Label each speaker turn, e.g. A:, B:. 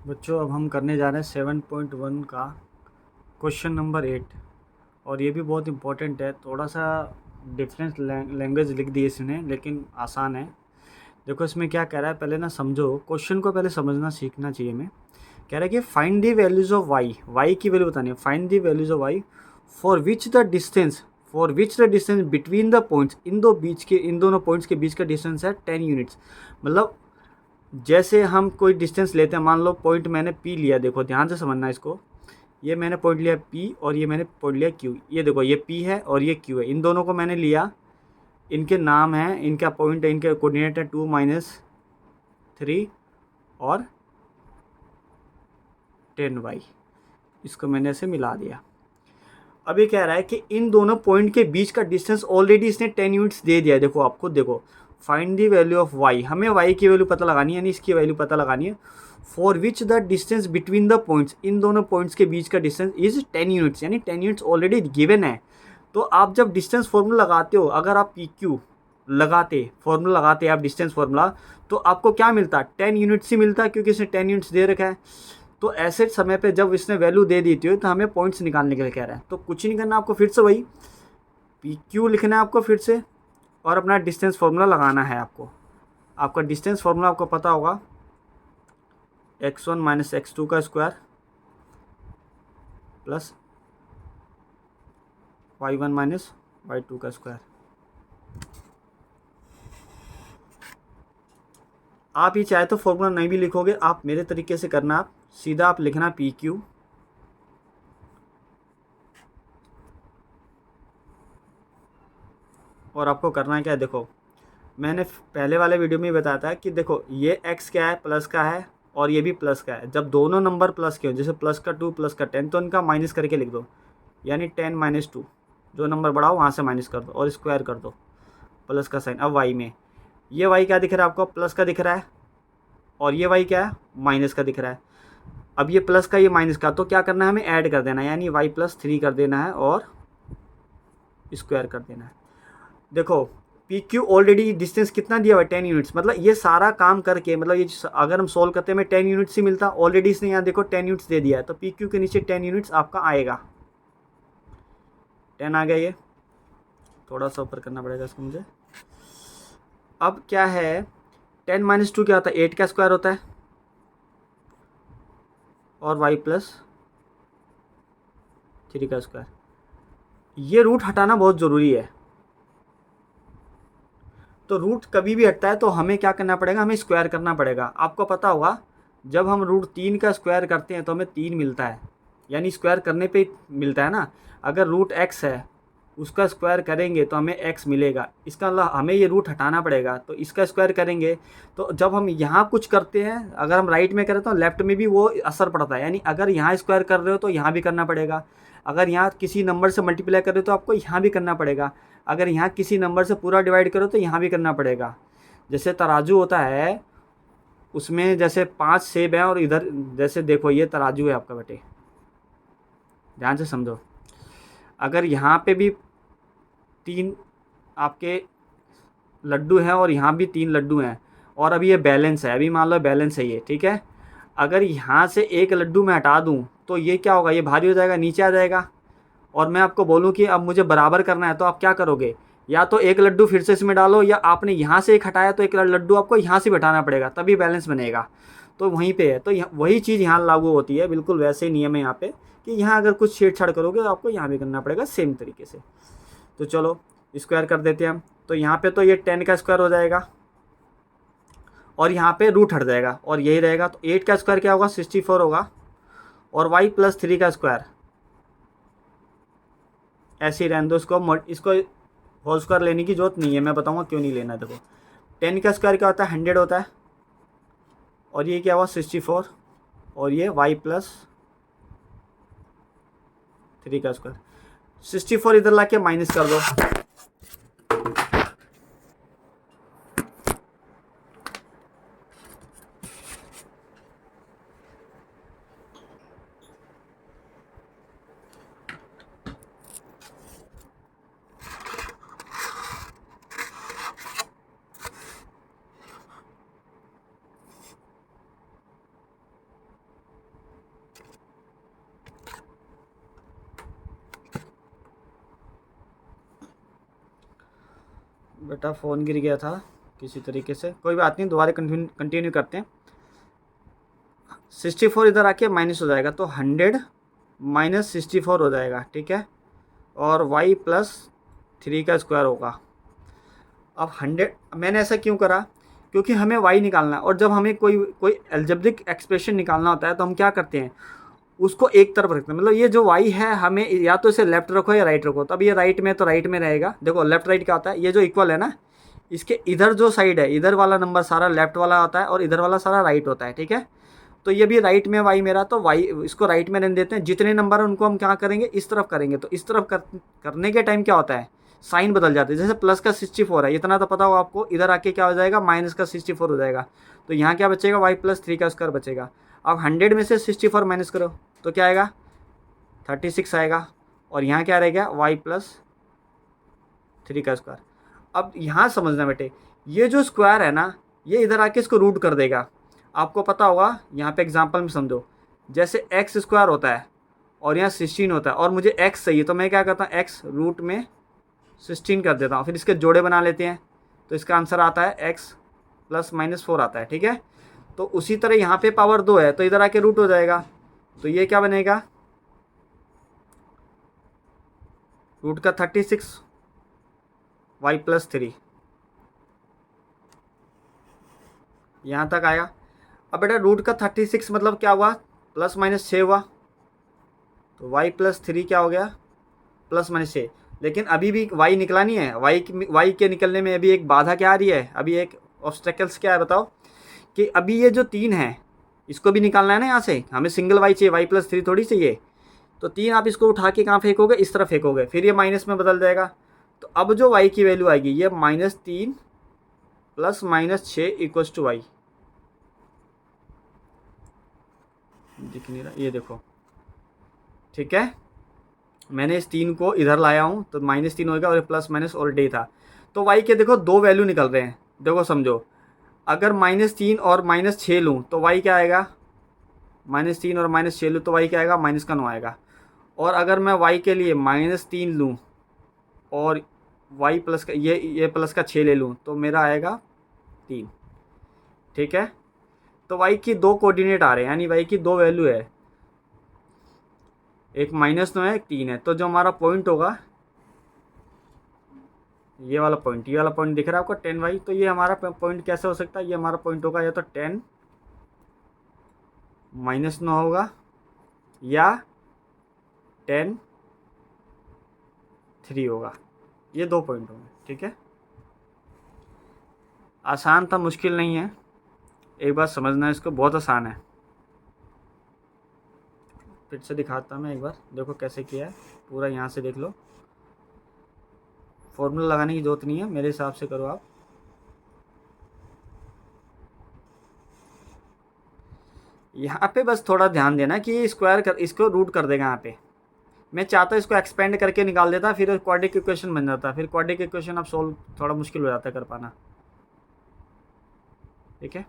A: बच्चों अब हम करने जा रहे हैं 7.1 का क्वेश्चन नंबर 8 और ये भी बहुत इम्पोर्टेंट है। थोड़ा सा डिफरेंस लैंग्वेज लिख दी इसने लेकिन आसान है। देखो इसमें क्या कह रहा है, पहले ना समझो क्वेश्चन को, पहले समझना सीखना चाहिए। हमें कह रहा है कि find the values of Y की वैल्यू बतानी है। Find the values of Y for which the distance between the points, इन दोनों पॉइंट्स के बीच का डिस्टेंस है 10 यूनिट्स। मतलब जैसे हम कोई डिस्टेंस लेते हैं, मान लो पॉइंट मैंने पी लिया, देखो ध्यान से समझना इसको। ये मैंने पॉइंट लिया पी और ये मैंने पॉइंट लिया क्यू। ये देखो ये पी है और ये क्यू है, इन दोनों को मैंने लिया, इनके नाम है, इनका पॉइंट है, इनके कोऑर्डिनेट है 2 - 3 और 10y। इसको मैंने ऐसे मिला दिया। अब ये कह रहा है कि इन दोनों पॉइंट के बीच का डिस्टेंस ऑलरेडी इसने 10 यूनिट्स दे दिया है। देखो आप खुद देखो, find the value of Y, हमें वाई की वैल्यू पता लगानी है, यानी इसकी वैल्यू पता लगानी है। For which the distance between the points, इन दोनों पॉइंट्स के बीच का डिस्टेंस इज 10 यूनिट्स, यानी 10 यूनिट्स ऑलरेडी गिवन है। तो आप जब डिस्टेंस फॉर्मूला लगाते हो, अगर आप पी क्यू फॉर्मूला लगाते आप डिस्टेंस फॉर्मूला, तो आपको क्या मिलता है? 10 यूनिट्स ही मिलता है, क्योंकि इसने 10 यूनिट्स दे रखा है। तो ऐसे समय पे जब इसने वैल्यू दे दी थी तो हमें पॉइंट्स निकालने के लिए कह रहा है। तो कुछ नहीं करना, आपको फिर से वही पी क्यू लिखना है आपको फिर से, और अपना डिस्टेंस फार्मूला लगाना है आपको। आपका डिस्टेंस फार्मूला आपको पता होगा, x1 - x2 का स्क्वायर प्लस y1 - y2 का स्क्वायर। आप ये चाहे तो फॉर्मूला नहीं भी लिखोगे, आप मेरे तरीके से करना, आप सीधा आप लिखना पी क्यू और आपको करना है क्या है, देखो मैंने पहले वाले वीडियो में बताया था कि देखो ये x क्या है, प्लस का है, और ये भी प्लस का है। जब दोनों नंबर प्लस के हो, जैसे प्लस का 2 प्लस का 10, तो इनका माइनस करके लिख दो, यानी 10 - 2, जो नंबर बढ़ाओ वहाँ से माइनस कर दो और स्क्वायर कर दो, प्लस का साइन। अब वाई में ये वाई क्या दिख रहा है आपको? प्लस का दिख रहा है, और ये वाई क्या है? माइनस का दिख रहा है। अब ये प्लस का, ये माइनस का, तो क्या करना है हमें? ऐड कर देना है, यानी y+3 कर देना है और स्क्वायर कर देना है। देखो पी क्यू ऑलरेडी डिस्टेंस कितना दिया हुआ है? 10 यूनिट्स। मतलब ये सारा काम करके, मतलब ये अगर हम सोल्व करते हैं, हमें 10 यूनिट्स ही मिलता। ऑलरेडी इसने यहाँ देखो 10 यूनिट्स दे दिया है, तो पी क्यू के नीचे 10 यूनिट्स आपका आएगा। 10 आ गया, ये थोड़ा सा ऊपर करना पड़ेगा इसको मुझे। अब क्या है, 10 - 2 क्या होता है? 8 का स्क्वायर होता है, और y+3 का स्क्वायर। ये रूट हटाना बहुत ज़रूरी है। तो रूट कभी भी हटता है तो हमें क्या करना पड़ेगा? हमें स्क्वायर करना पड़ेगा। आपको पता होगा जब हम √3 का स्क्वायर करते हैं तो हमें 3 मिलता है, यानी स्क्वायर करने पे मिलता है ना। अगर √x है उसका स्क्वायर करेंगे तो हमें x मिलेगा। इसका मतलब हमें ये रूट हटाना पड़ेगा, तो इसका स्क्वायर करेंगे। तो जब हम यहाँ कुछ करते हैं, अगर हम राइट में करें तो लेफ्ट में भी वो असर पड़ता है। यानी अगर यहाँ स्क्वायर कर रहे हो तो यहाँ भी करना पड़ेगा। अगर यहाँ किसी नंबर से मल्टीप्लाई कर रहे हो तो आपको यहाँ भी करना पड़ेगा। अगर यहाँ किसी नंबर से पूरा डिवाइड करो तो यहाँ भी करना पड़ेगा। जैसे तराजू होता है, उसमें जैसे 5 सेब हैं, और इधर जैसे देखो ये तराजू है आपका बेटे, ध्यान से समझो। अगर यहाँ पे भी 3 आपके लड्डू हैं और यहाँ भी 3 लड्डू हैं, और अभी ये बैलेंस है, अभी मान लो बैलेंस है ये, ठीक है। अगर यहाँ से एक लड्डू मैं हटा दूँ तो ये क्या होगा? ये भारी हो जाएगा, नीचे आ जाएगा। और मैं आपको बोलूँ कि अब मुझे बराबर करना है, तो आप क्या करोगे? या तो एक लड्डू फिर से इसमें डालो, या आपने यहाँ से एक हटाया तो एक लड्डू आपको यहाँ से बैठाना पड़ेगा, तभी बैलेंस बनेगा। तो वहीं पे है, तो वही चीज़ यहाँ लागू होती है। बिल्कुल वैसे ही नियम है यहाँ पे, कि यहाँ अगर कुछ छेड़छाड़ करोगे तो आपको यहाँ भी करना पड़ेगा सेम तरीके से। तो चलो स्क्वायर कर देते हैं हम। तो यहाँ पे तो ये 10 का स्क्वायर हो जाएगा, और यहाँ पे रूट हट जाएगा और यही रहेगा। तो 8 का स्क्वायर क्या होगा? 64 होगा, और y+3 का स्क्वायर ऐसे ही रहने दो। इसको होल स्क्वायर लेने की जरूरत नहीं है, मैं बताऊंगा क्यों नहीं लेना। देखो 10 का स्क्वायर क्या होता है? 100 होता है, और ये क्या हुआ? 64, और ये y+3 का स्क्वायर। 64 इधर ला के माइनस कर दो, बेटा फ़ोन गिर गया था किसी तरीके से, कोई बात नहीं, दोबारा कंटिन्यू करते हैं। 64 इधर आके माइनस हो जाएगा, तो 100 माइनस 64 हो जाएगा, ठीक है। और y प्लस 3 का स्क्वायर होगा। अब 100, मैंने ऐसा क्यों करा, क्योंकि हमें y निकालना है, और जब हमें कोई अलजेब्रिक एक्सप्रेशन निकालना होता है तो हम क्या करते हैं, उसको एक तरफ रखते हैं। मतलब ये जो y है, हमें या तो इसे लेफ्ट रखो या राइट रखो। तब ये राइट में तो राइट में रहेगा। देखो लेफ्ट राइट क्या होता है, ये जो इक्वल है ना, इसके इधर जो साइड है, इधर वाला नंबर सारा लेफ्ट वाला होता है और इधर वाला सारा राइट होता है, ठीक है। तो ये भी राइट में y मेरा, तो y इसको राइट में रहने देते हैं। जितने नंबर है उनको हम क्या करेंगे, इस तरफ करेंगे। तो इस तरफ करने के टाइम क्या होता है, साइन बदल जाते हैं। जैसे प्लस का 64 है, इतना तो पता होगा आपको, इधर आके क्या हो जाएगा, माइनस का 64 हो जाएगा। तो यहाँ क्या बचेगा, y प्लस 3 का स्क्वायर बचेगा। अब 100 में से 64 माइनस करो तो क्या आएगा, 36 आएगा। और यहाँ क्या रहेगा, y प्लस 3 का स्क्वायर। अब यहाँ समझना बेटे, ये जो स्क्वायर है ना, ये इधर आके इसको रूट कर देगा। आपको पता होगा, यहाँ पे एग्जांपल में समझो, जैसे एक्स स्क्वायर होता है और यहाँ 16 होता है, और मुझे एक्स चाहिए, तो मैं क्या करता हूँ, एक्स रूट में 16 कर देता हूँ। फिर इसके जोड़े बना लेते हैं, तो इसका आंसर आता है एक्स प्लस माइनस 4 आता है, ठीक है। तो उसी तरह यहाँ पे पावर 2 है, तो इधर आके रूट हो जाएगा। तो ये क्या बनेगा, रूट का 36 y प्लस 3, यहाँ तक आया। अब बेटा रूट का 36 मतलब क्या हुआ, प्लस माइनस 6 हुआ। तो y प्लस 3 क्या हो गया, प्लस माइनस 6। लेकिन अभी भी y निकला नहीं है। y के निकलने में अभी एक बाधा क्या आ रही है, अभी एक ऑब्स्टेकल्स क्या है बताओ, कि अभी ये जो 3 है इसको भी निकालना है ना। यहाँ से हमें सिंगल y चाहिए, y प्लस 3 थोड़ी चाहिए। तो 3 आप इसको उठा के कहाँ फेंकोगे, इस तरफ फेंकोगे, फिर ये माइनस में बदल जाएगा। तो अब जो y की वैल्यू आएगी, ये -3 प्लस -6 इक्वल्स टू y। दिख नहीं रहा, ये देखो, ठीक है। मैंने इस 3 को इधर लाया हूँ, तो -3 होगा और प्लस माइनस ऑलरेडी था। तो y के देखो दो वैल्यू निकल रहे हैं। देखो समझो, अगर -3 और -6 लूँ तो y क्या आएगा, -3 और -6 लूँ तो y क्या आएगा, माइनस का 9 आएगा। और अगर मैं y के लिए -3 लूँ और y प्लस का ये प्लस का 6 ले लूँ तो मेरा आएगा 3, ठीक है। तो y की दो कोऑर्डिनेट आ रहे हैं, यानी y की दो वैल्यू है, एक -9 है, एक 3 है। तो जो हमारा पॉइंट होगा, ये वाला पॉइंट दिख रहा है आपको 10y। तो ये हमारा पॉइंट कैसे हो सकता है, ये हमारा पॉइंट होगा या तो 10 -9 होगा, या 10 3 होगा। ये दो पॉइंट होंगे, ठीक है। आसान था, मुश्किल नहीं है, एक बार समझना है इसको, बहुत आसान है। फिर से दिखाता मैं एक बार, देखो कैसे किया है पूरा, यहाँ से देख लो। फॉर्मूला लगाने की जरूरत नहीं है, मेरे हिसाब से करो आप। यहाँ पे बस थोड़ा ध्यान देना कि स्क्वायर कर, इसको रूट कर देगा यहाँ पे। मैं चाहता इसको एक्सपेंड करके निकाल देता, फिर क्वाड्रिक इक्वेशन बन जाता, फिर क्वाड्रिक इक्वेशन अब सोल्व थोड़ा मुश्किल हो जाता है कर पाना, ठीक है।